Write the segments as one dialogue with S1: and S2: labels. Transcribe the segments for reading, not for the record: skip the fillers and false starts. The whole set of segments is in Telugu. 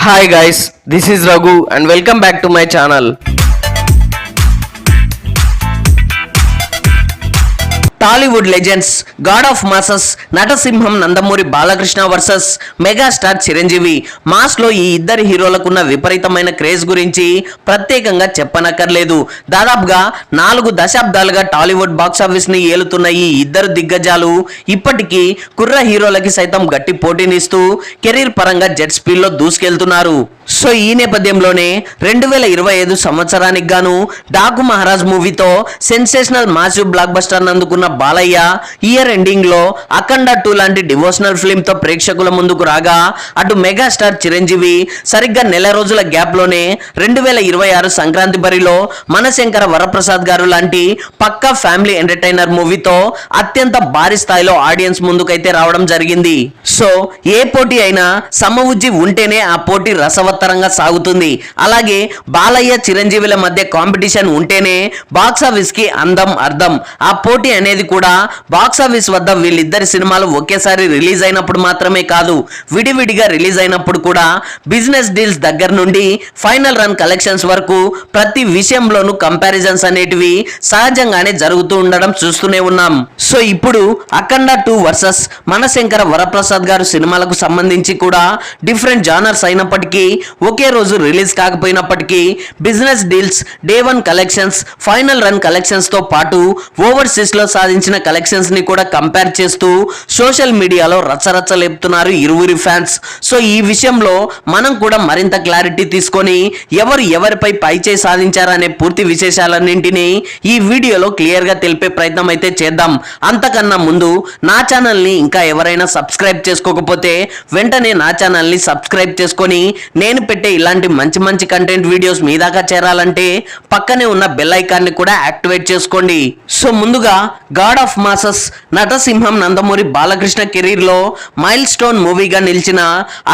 S1: Hi guys, this is Raghu and welcome back to my channel. Tollywood legends god of masses నటసింహం నందమూరి బాలకృష్ణ వర్సెస్ మెగాస్టార్ చిరంజీవి. మాస్లో ఈ ఇద్దరు హీరోలకున్న విపరీతమైన క్రేజ్ గురించి ప్రత్యేకంగా చెప్పనక్కర్లేదు. దాదాపుగా 4 దశాబ్దాలుగా టాలీవుడ్ బాక్సాఫీస్ ని ఏలుతున్న ఈ ఇద్దరు దిగ్గజాలు ఇప్పటికీ కుర్ర హీరోలకి సైతం గట్టి పోటీనిస్తూ కెరీర్ పరంగా జెట్ స్పీడ్ లో దూసుకెళ్తున్నారు. సో ఈ నేపథ్యంలోనే 2025 సంవత్సరానికి గాను డాకు మహారాజ్ మూవీతో సెన్సేషనల్ మాసివ్ బ్లాక్ బస్టర్ అందుకున్న బాలయ్య ఇయర్ ఎండింగ్ లో అఖండ 2 లాంటి డివోషనల్ ఫిల్మ్ తో ప్రేక్షకుల ముందుకు రాగా, అటు మెగాస్టార్ చిరంజీవి సరిగ్గా నెల రోజుల గ్యాప్ లోనే 2026 సంక్రాంతి బరిలో మనశంకర వరప్రసాద్ గారు లాంటి పక్కా ఫ్యామిలీ ఎంటర్టైనర్ మూవీతో అత్యంత భారీ స్థాయిలో ఆడియన్స్ ముందుకైతే రావడం జరిగింది. సో ఏ పోటీ అయినా సమవుజ్జి ఉంటేనే ఆ పోటీ రసవత్తరంగా సాగుతుంది. అలాగే బాలయ్య చిరంజీవుల మధ్య కాంపిటీషన్ ఉంటేనే బాక్సాఫీస్ కి అందం అర్థం. ఆ పోటీ అనేది కూడా బాక్సాఫీస్ వద్ద వీళ్ళిద్దరి సినిమాలు ఒకేసారి రిలీజ్ అయినప్పుడు మాత్రమే కాదు, విడివిడిగా రిలీజ్ అయినప్పుడు కూడా బిజినెస్ డీల్స్ దగ్గర నుండి ఫైనల్ రన్ కలెక్షన్స్ వరకు ప్రతి విషయంలోనూ కంపారిజన్స్ అనేటివి సహజంగానే జరుగుతూ ఉండడం చూస్తూనే ఉన్నాం. సో ఇప్పుడు అఖండ 2 వర్సెస్ మనశంకర వరప్రసాద్ గారు సినిమాలకు సంబంధించి కూడా డిఫరెంట్ జానర్స్ అయినప్పటికీ ఒకే రోజు రిలీజ్ కాకపోయినప్పటికీ business deals, day 1 collections, final run collections తో పాటు ఓవర్సీస్ లో సాధించిన కలెక్షన్స్ ని కూడా కంపేర్ చేస్తూ సోషల్ మీడియాలో రచ్చరచ్చలేపుతున్నారు ఇరువురి ఫ్యాన్స్. సో ఈ విషయంలో మనం కూడా మరింత క్లారిటీ తీసుకొని ఎవరిపై పైచేయి సాధించారనే పూర్తి విశేషాలన్నింటినీ ఈ వీడియోలో క్లియర్ గా తెలిపే ప్రయత్నం అయితే చేద్దాం. అంతకన్నా ముందు నా ఛానల్ ని ఇంకా ఎవరైనా సబ్స్క్రైబ్ చేసుకోకపోతే వెంటనే నా ఛానల్ ని సబ్స్క్రైబ్ చేసుకొని నేను పెట్టే ఇలాంటి మంచి మంచి కంటెంట్ వీడియోస్ మీ దాకా చేరాలంటే పక్కనే ఉన్న బెల్ ఐకాన్ ని కూడా యాక్టివేట్ చేసుకోండి. సో ముందుగా గాడ్ ఆఫ్ మాసెస్ నటసింహం నందమూరి బాలకృష్ణ కెరీర్ లో మైల్ స్టోన్ మూవీగా నిలిచిన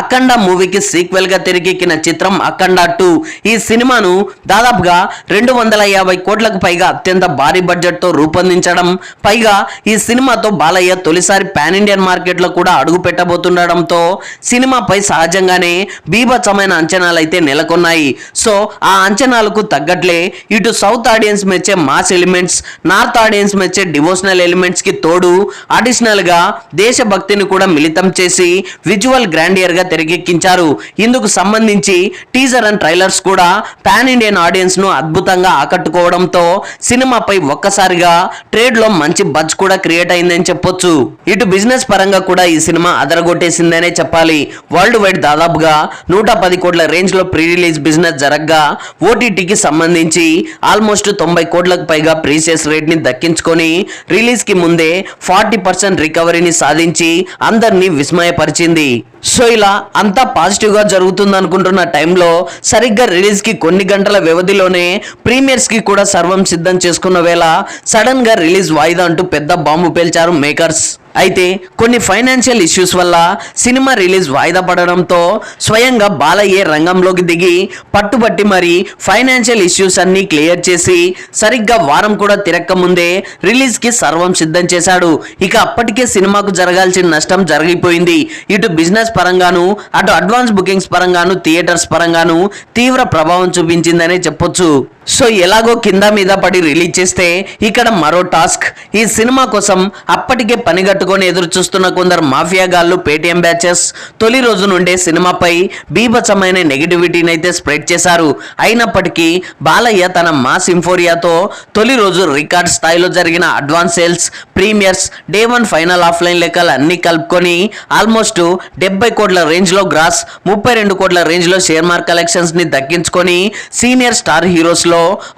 S1: అఖండ మూవీకి సీక్వెల్ గా తెరకెక్కిన చిత్రం అఖండ 2. ఈ సినిమాను దాదాపుగా 250 కోట్లకు పైగా అత్యంత భారీ బడ్జెట్ తో రూపొందించడం, పైగా ఈ సినిమాతో బాలయ్య తొలిసారి పాన్ ఇండియన్ మార్కెట్ లో కూడా అడుగు పెట్టబోతుండడంతో సినిమాపై సహజంగానే బీభత్సమైన అంచనాలు అయితే నెలకొన్నాయి. సో ఆ అంచనాలకు తగ్గట్లే ఇటు సౌత్ ఆడియన్స్ మెచ్చే మాస్ ఎలిమెంట్స్, నార్త్ ఆడియన్స్ మెచ్చే డివోషనల్ ఎలిమెంట్స్ కి తోడు అడిషనల్ గా దేశభక్తిని కూడా మిళితం చేసి విజువల్ గ్రాండియర్ గా తెరకెక్కించారు. ఇందుకు సంబంధించి టీజర్ అండ్ ట్రైలర్స్ కూడా పాన్ ఇండియన్ ఆడియన్స్ ను అద్భుతంగా ఆకట్టుకోవడంతో సినిమాపై ఒక్కసారిగా ట్రేడ్ లో మంచి బజ్ కూడా క్రియేట్ అయిందని చెప్పొచ్చు. ఇటు బిజినెస్ పరంగా కూడా ఈ సినిమా అదరగొట్టేసిందనే చెప్పాలి. వరల్డ్ వైడ్ దాదాపుగా 110 కోట్ల రేంజ్ లో ప్రీ రిలీజ్ బిజినెస్ జరగ్గా ఓటీటీకి సంబంధించి ఆల్మోస్ట్ 90 కోట్లకు పైగా ప్రీసేస్ రేట్ ని దక్కించుకొని రిలీజ్ కి ముందే 40% రికవరీని సాధించి అందరినీ విస్మయపరిచింది. సో ఇలా అంతా పాజిటివ్ గా జరుగుతుంది అనుకుంటున్న టైంలో సరిగ్గా రిలీజ్ కి కొన్ని గంటల వ్యవధిలోనే ప్రీమియర్స్ కి కూడా సర్వం సిద్ధం చేసుకున్న వేళ సడన్ గా రిలీజ్ వాయిదా అంటూ పెద్ద బాంబు పేల్చారు మేకర్స్. అయితే కొన్ని ఫైనాన్షియల్ ఇష్యూస్ వల్ల సినిమా రిలీజ్ వాయిదా పడడంతో స్వయంగా బాలయ్య రంగంలోకి దిగి పట్టుబట్టి మరి ఫైనాన్షియల్ ఇష్యూస్ అన్ని క్లియర్ చేసి సరిగ్గా వారం కూడా తిరక్క ముందే రిలీజ్ కి సర్వం సిద్ధం చేశాడు. ఇక అప్పటికే సినిమాకు జరగాల్సిన నష్టం జరిగిపోయింది. ఇటు బిజినెస్ పరంగాను, అటు అడ్వాన్స్ బుకింగ్స్ పరంగాను, థియేటర్స్ పరంగాను తీవ్ర ప్రభావం చూపించిందనే చెప్పొచ్చు. సో ఎలాగో కింద మీద పడి రిలీజ్ చేస్తే ఇక్కడ మరో టాస్క్. ఈ సినిమా కోసం అప్పటికే పనిగట్టుకొని ఎదురు చూస్తున్న కొందరు మాఫియా గాళ్ళు, పేటిఎం బ్యాచెస్ తొలి రోజు నుండే సినిమాపై బీభత్సమైన నెగిటివిటీని అయితే స్ప్రెడ్ చేశారు. అయినప్పటికీ బాలయ్య తన మాస్ ఇంఫోరియాతో తొలి రోజు రికార్డ్ స్థాయిలో జరిగిన advance sales, premieres, day 1 final offline లెక్కలు అన్ని కలుపుకొని ఆల్మోస్ట్ 70 కోట్ల రేంజ్ లో గ్రాస్, 32 కోట్ల రేంజ్ లో షేర్ మార్క్ కలెక్షన్స్ ని దక్కించుకొని సీనియర్ స్టార్ హీరోస్ లో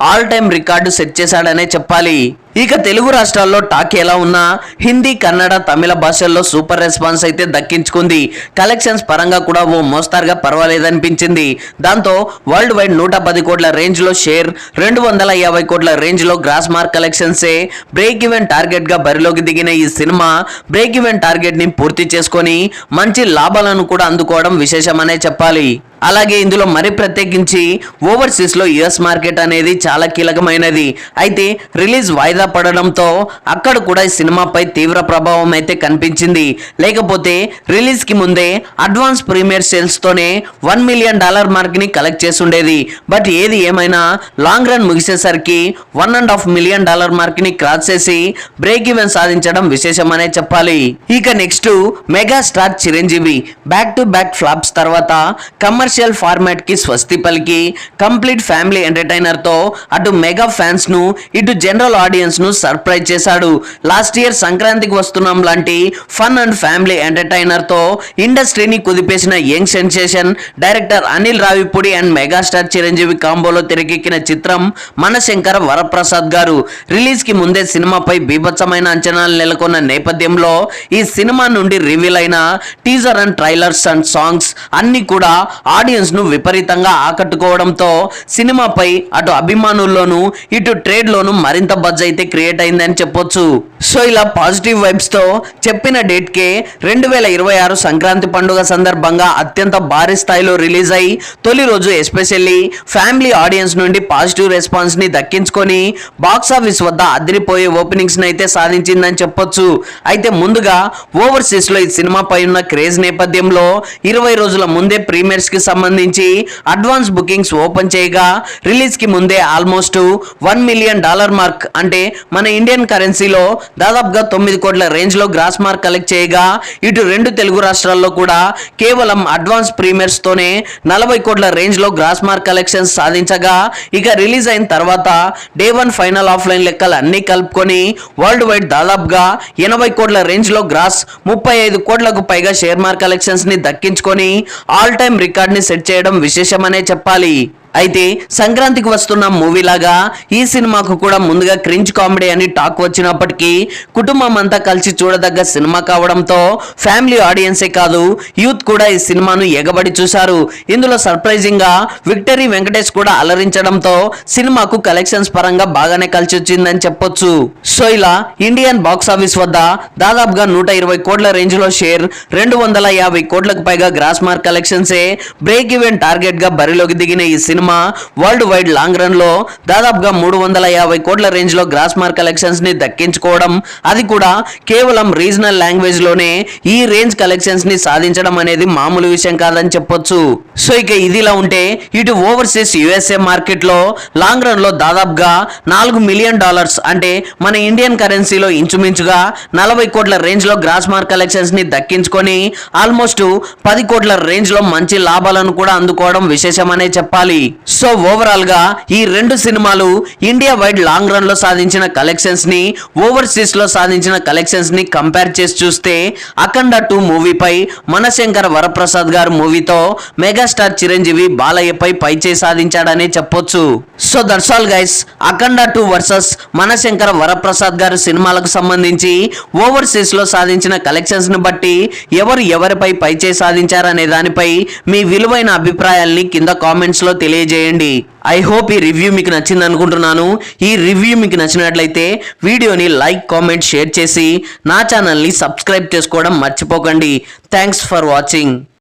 S1: ఆల్ టైమ్ రికార్డు సెట్ చేశాడనే చెప్పాలి. ఇక తెలుగు రాష్ట్రాల్లో టాక్ ఎలా ఉన్నా హిందీ, కన్నడ, తమిళ భాషల్లో సూపర్ రెస్పాన్స్ అయితే దక్కించుకుంది. కలెక్షన్స్ పరంగా కూడా ఓ మోస్తారుగా పర్వాలేదనిపించింది. దాంతో వరల్డ్ వైడ్ 110 కోట్ల రేంజ్ లో షేర్, 250 కోట్ల రేంజ్ లో గ్రాస్ మార్క్ కలెక్షన్సే బ్రేక్ ఈవెన్ టార్గెట్ గా బరిలోకి దిగిన ఈ సినిమా బ్రేక్ ఈవెన్ టార్గెట్ ని పూర్తి చేసుకొని మంచి లాభాలను కూడా అందుకోవడం విశేషమనే చెప్పాలి. అలాగే ఇందులో మరి ప్రత్యేకించి ఓవర్సీస్ లో యుఎస్ మార్కెట్ అనేది చాలా కీలకమైనది. అయితే రిలీజ్ వాయిదా వాయిదా పడడంతో అక్కడ కూడా ఈ సినిమాపై తీవ్ర ప్రభావం అయితే కనిపించింది. లేకపోతే రిలీజ్ కి ముందే అడ్వాన్స్ ప్రీమియర్ సేల్స్ తోనే $1 మిలియన్ మార్క్ ని కలెక్ట్ చేసి ఉండేది. బట్ ఏది ఏమైనా లాంగ్ రన్ ముగిసేసరికి $1.5 మిలియన్ మార్క్ ని క్రాస్ చేసి బ్రేక్ ఈవెన్ సాధించడం విశేషమనే చెప్పాలి. ఇక next megastar Chiranjeevi back to back flops తర్వాత కమర్షియల్ ఫార్మాట్ కి స్వస్తి పలికి కంప్లీట్ ఫ్యామిలీ ఎంటర్టైనర్ తో అటు మెగా ఫ్యాన్స్ ను ఇటు జనరల్ ఆడియన్స్ ను సర్ప్రైజ్ చేశాడు. లాస్ట్ ఇయర్ సంక్రాంతికి వస్తున్నాం లాంటి ఫన్ అండ్ ఫ్యామిలీ ఎంటర్టైనర్ తో ఇండస్ట్రీని కుదిపేసిన young sensation director Anil Ravipudi and megastar Chiranjeevi కాంబోలో తెరకెక్కిన చిత్రం మనశంకర వరప్రసాద్ గారు. రిలీజ్ కి ముందే సినిమాపై బీభత్సమైన అంచనాలు నెలకొన్న నేపథ్యంలో ఈ సినిమా నుండి రివీల్ అయిన teaser and trailers and songs అన్ని కూడా ఆడియన్స్ ను విపరీతంగా ఆకట్టుకోవడంతో సినిమాపై అటు అభిమానుల్లోనూ ఇటు ట్రేడ్ లోను మరింత బజ్ అయితే క్రియేట్ అయిందని చెప్పొచ్చు. సో ఇలా పాజిటివ్ వైబ్స్ తో చెప్పిన డేట్ కే 2026 సంక్రాంతి పండుగ సందర్భంగా అత్యంత భారీ స్థాయిలో రిలీజ్ అయి తొలి రోజు ఎస్పెషల్లీ ఫ్యామిలీ ఆడియన్స్ నుండి పాజిటివ్ రెస్పాన్స్ ని దక్కించుకొని బాక్స్ ఆఫీస్ వద్ద అదిరిపోయే ఓపెనింగ్స్ ని అయితే సాధించిందని చెప్పొచ్చు. అయితే ముందుగా ఓవర్సీస్ లో ఈ సినిమా పై ఉన్న క్రేజ్ నేపథ్యంలో 20 రోజుల ముందే ప్రీమియర్స్ కి సంబంధించి అడ్వాన్స్ బుకింగ్స్ ఓపెన్ చేయగా రిలీజ్ కి ముందే ఆల్మోస్ట్ $1 మిలియన్ మార్క్ అంటే మన ఇండియన్ కరెన్సీలో దాదాపుగా 9 కోట్ల రేంజ్ లో గ్రాస్ మార్క్ కలెక్ట్ చేయగా ఇటు రెండు తెలుగు రాష్ట్రాల్లో కూడా కేవలం అడ్వాన్స్ ప్రీమియర్స్ తోనే 40 కోట్ల రేంజ్ లో గ్రాస్ మార్క్ కలెక్షన్స్ సాధించగా ఇక రిలీజ్ అయిన తర్వాత డే 1 ఫైనల్ ఆఫ్లైన్ లెక్కలు అన్ని కలుపుకొని వరల్డ్ వైడ్ దాదాపుగా 80 కోట్ల రేంజ్ లో గ్రాస్ 35 కోట్లకు పైగా షేర్ మార్క్ కలెక్షన్స్ ని దక్కించుకొని ఆల్ టైమ్ రికార్డ్ ని సెట్ చేయడం విశేషమనే చెప్పాలి. అయితే సంక్రాంతికి వస్తున్న మూవీ లాగా ఈ సినిమాకు కూడా ముందుగా క్రింజ్ కామెడీ అని టాక్ వచ్చినప్పటికీ కుటుంబం అంతా కలిసి చూడదగ్గ సినిమా కావడంతో ఫ్యామిలీ ఆడియన్సే కాదు యూత్ కూడా ఈ సినిమాను ఎగబడి చూశారు. ఇందులో సర్ప్రైజింగ్ గా విక్టరీ వెంకటేష్ కూడా అలరించడంతో సినిమాకు కలెక్షన్స్ పరంగా బాగానే కలిసి వచ్చిందని చెప్పొచ్చు. సో ఇలా ఇండియన్ బాక్స్ ఆఫీస్ వద్ద దాదాపుగా 120 కోట్ల రేంజ్ లో షేర్ 250 కోట్లకు పైగా గ్రాస్ మార్క్ కలెక్షన్సే బ్రేక్ ఈవెన్ టార్గెట్ గా బరిలోకి దిగిన ఈ సినిమా వరల్డ్ వైడ్ లాంగ్ రన్ లో దాదాపుగా 350 కోట్ల రేంజ్ లో గ్రాస్ మార్క్ కలెక్షన్స్ ని దక్కించుకోవడం, అది కూడా కేవలం రీజనల్ లాంగ్వేజ్ లోనే ఈ రేంజ్ కలెక్షన్స్ ని సాధించడం అనేది మామూలు విషయం కాదని చెప్పొచ్చు. సో ఇక ఇదిలా ఉంటే ఇటు ఓవర్సీస్ యుఎస్ఏ మార్కెట్ లో లాంగ్ రన్ లో దాదాపుగా $4 మిలియన్ అంటే మన ఇండియన్ కరెన్సీలో ఇంచుమించుగా 40 కోట్ల రేంజ్ లో గ్రాస్ మార్క్ కలెక్షన్స్ ని దక్కించుకొని ఆల్మోస్ట్ 10 కోట్ల రేంజ్ లో మంచి లాభాలను కూడా అందుకోవడం విశేషమనే చెప్పాలి. సో ఓవరాల్ గా ఈ రెండు సినిమాలు ఇండియా వైడ్ లాంగ్ రన్ లో సాధించిన కలెక్షన్స్ ని ఓవర్సీస్ లో సాధించిన కలెక్షన్స్ ని కంపేర్ చేసి చూస్తే అఖండ 2 మూవీపై మనశంకర వరప్రసాద్ గారు మూవీతో మెగాస్టార్ చిరంజీవి బాలయ్యపై పైచేయి సాధించాడనే చెప్పొచ్చు. So that's all guys, Akhanda 2 versus Manashankara Varaprasad garu సినిమాలకు సంబంధించి ఓవర్సీస్ లో సాధించిన కలెక్షన్స్ ని బట్టి ఎవరిపై పైచేయి సాధించారనే దానిపై మీ విలువైన అభిప్రాయాల్ని కింద కామెంట్స్ లో తెలియజేయండి. ఐ హోప్ ఈ రివ్యూ మీకు నచ్చింది అనుకుంటున్నాను. ఈ రివ్యూ మీకు నచ్చినట్లయితే వీడియోని లైక్, కామెంట్, షేర్ చేసి నా ఛానల్ని సబ్స్క్రైబ్ చేసుకోవడం మర్చిపోకండి. Thanks for watching.